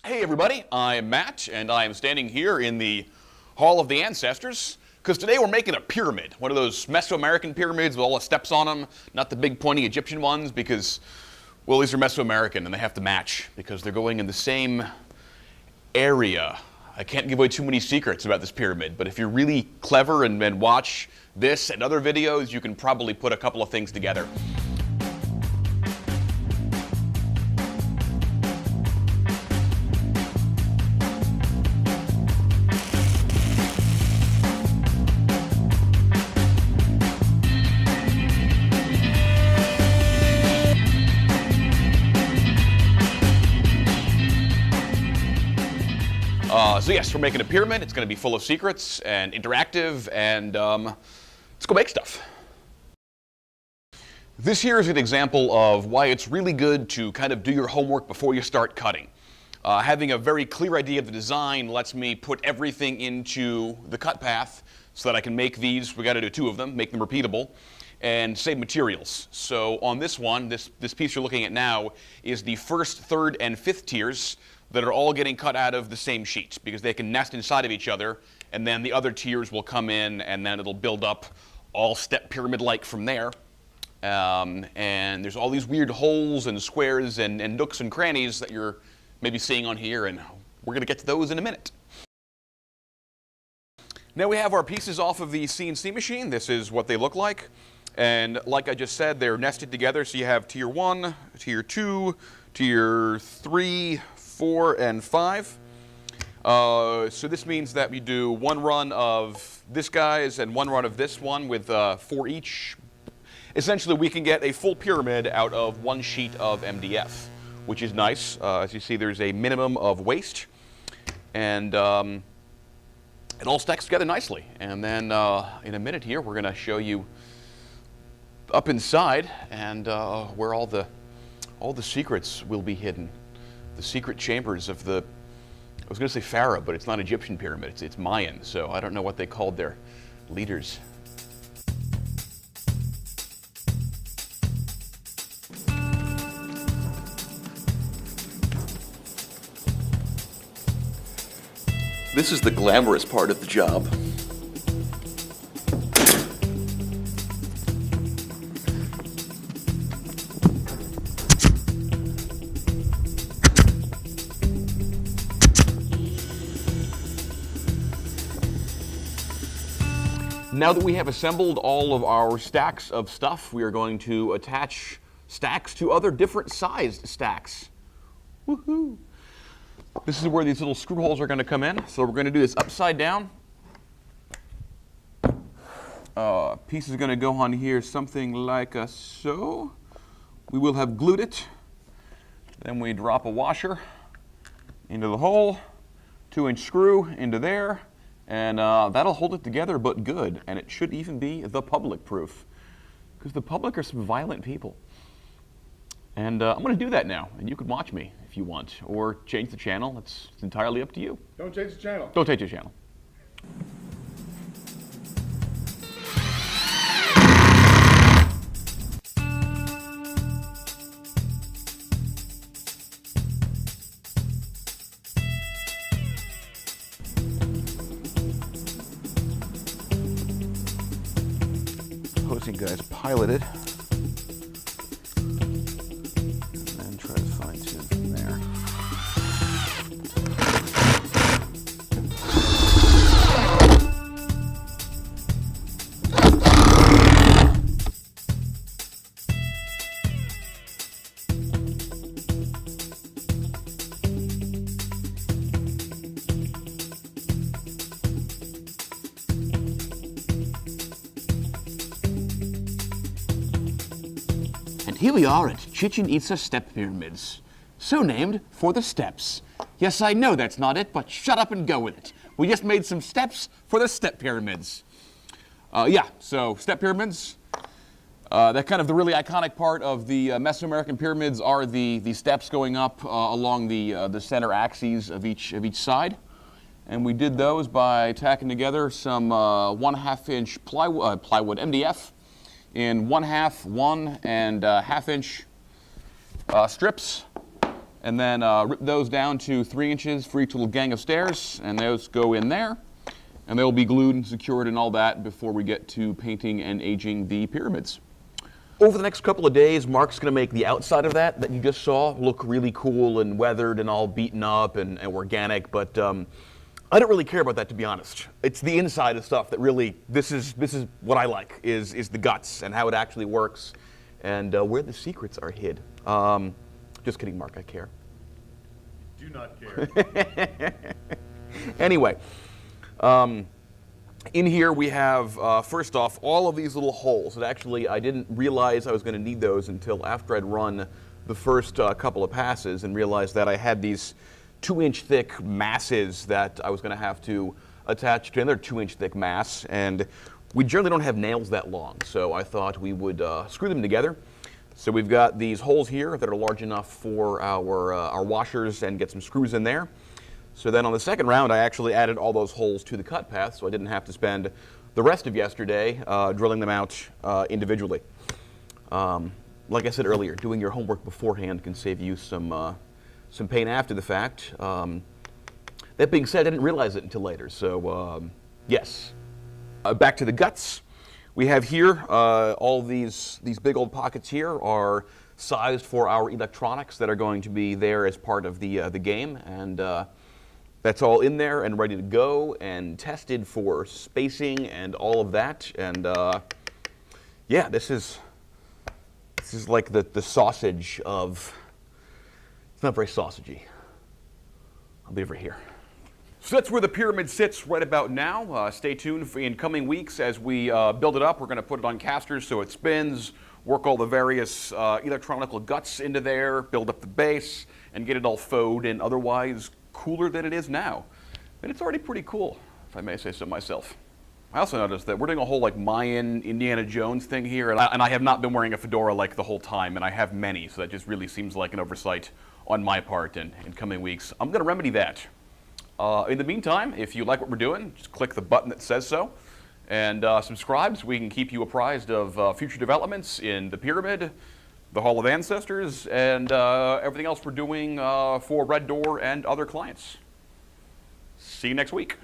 Hey everybody, I'm Matt, and I am standing here in the Hall of the Ancestors, because today we're making a pyramid, one of those Mesoamerican pyramids with all the steps on them, not the big pointy Egyptian ones, because, well, these are Mesoamerican and they have to match, because they're going in the same area. I can't give away too many secrets about this pyramid, but if you're really clever and watch this and other videos, you can probably put a couple of things together. So yes, we're making a pyramid. It's going to be full of secrets and interactive, and let's go make stuff. This here is an example of why it's really good to kind of do your homework before you start cutting. Having a very clear idea of the design lets me put everything into the cut path so that I can make these. We got to do 2 of them, make them repeatable, and save materials. So on this one, this piece you're looking at now is the 1st, 3rd, and 5th tiers that are all getting cut out of the same sheet because they can nest inside of each other, and then the other tiers will come in and then it'll build up all step pyramid-like from there. And there's all these weird holes and squares and nooks and crannies that you're maybe seeing on here, and we're going to get to those in a minute. Now we have our pieces off of the CNC machine. This is what they look like. And like I just said, they're nested together, so you have tier 1, tier 2, tier 3, 4, and 5. So this means that we do 1 run of this guy's and 1 run of this one with 4 each. Essentially, we can get a full pyramid out of 1 sheet of MDF, which is nice. As you see, there's a minimum of waste, and it all stacks together nicely. And then in a minute here, we're going to show you up inside and where all the secrets will be hidden. The secret chambers of the, I was going to say pharaoh, but it's not Egyptian pyramid, it's Mayan, so I don't know what they called their leaders. This is the glamorous part of the job. Now that we have assembled all of our stacks of stuff, we are going to attach stacks to other different sized stacks. Woohoo! This is where these little screw holes are going to come in. So we're going to do this upside down. Piece is going to go on here something like so. We will have glued it. Then we drop a washer into the hole, 2-inch screw into there. And that'll hold it together, but good. And it should even be the public proof, because the public are some violent people. And I'm going to do that now, and you can watch me if you want, or change the channel. It's entirely up to you. Don't change the channel. Don't change the channel. Opposing guys piloted, and then try to fine tune from there. Here we are at Chichen-Itza Step Pyramids, so named for the steps. Yes, I know that's not it, but shut up and go with it. We just made some steps for the step pyramids. Yeah, so step pyramids. That kind of the really iconic part of the Mesoamerican pyramids are the steps going up along the center axes of each side. And we did those by tacking together some 1/2-inch plywood MDF in 1/2, 1 and 1/2 inch strips, and then rip those down to 3 inches for each little gang of stairs, and those go in there. And they'll be glued and secured and all that before we get to painting and aging the pyramids. Over the next couple of days, Mark's going to make the outside of that you just saw look really cool and weathered and all beaten up and organic, but I don't really care about that, to be honest. It's the inside of stuff that really, this is what I like, is the guts and how it actually works and where the secrets are hid. Just kidding, Mark, I care. Do not care. Anyway, in here we have, first off, all of these little holes that actually I didn't realize I was going to need those until after I'd run the first couple of passes and realized that I had these 2-inch thick masses that I was going to have to attach to another 2-inch thick mass, and we generally don't have nails that long, so I thought we would screw them together. So we've got these holes here that are large enough for our washers and get some screws in there. So then on the second round, I actually added all those holes to the cut path, so I didn't have to spend the rest of yesterday drilling them out individually. Like I said earlier, doing your homework beforehand can save you some pain after the fact. That being said, I didn't realize it until later, so yes. Back to the guts. We have here, all these big old pockets here are sized for our electronics that are going to be there as part of the game, and that's all in there and ready to go and tested for spacing and all of that. And yeah, this is like the sausage of, it's not very sausagey. I'll leave it here. So that's where the pyramid sits right about now. Stay tuned for in coming weeks as we build it up. We're going to put it on casters so it spins, work all the various electronical guts into there, build up the base, and get it all faux and otherwise cooler than it is now. And it's already pretty cool, if I may say so myself. I also noticed that we're doing a whole like Mayan Indiana Jones thing here, and I have not been wearing a fedora like the whole time, and I have many, so that just really seems like an oversight on my part in coming weeks. I'm going to remedy that. In the meantime, if you like what we're doing, just click the button that says so, and subscribe so we can keep you apprised of future developments in the pyramid, the Hall of Ancestors, and everything else we're doing for Red Door and other clients. See you next week.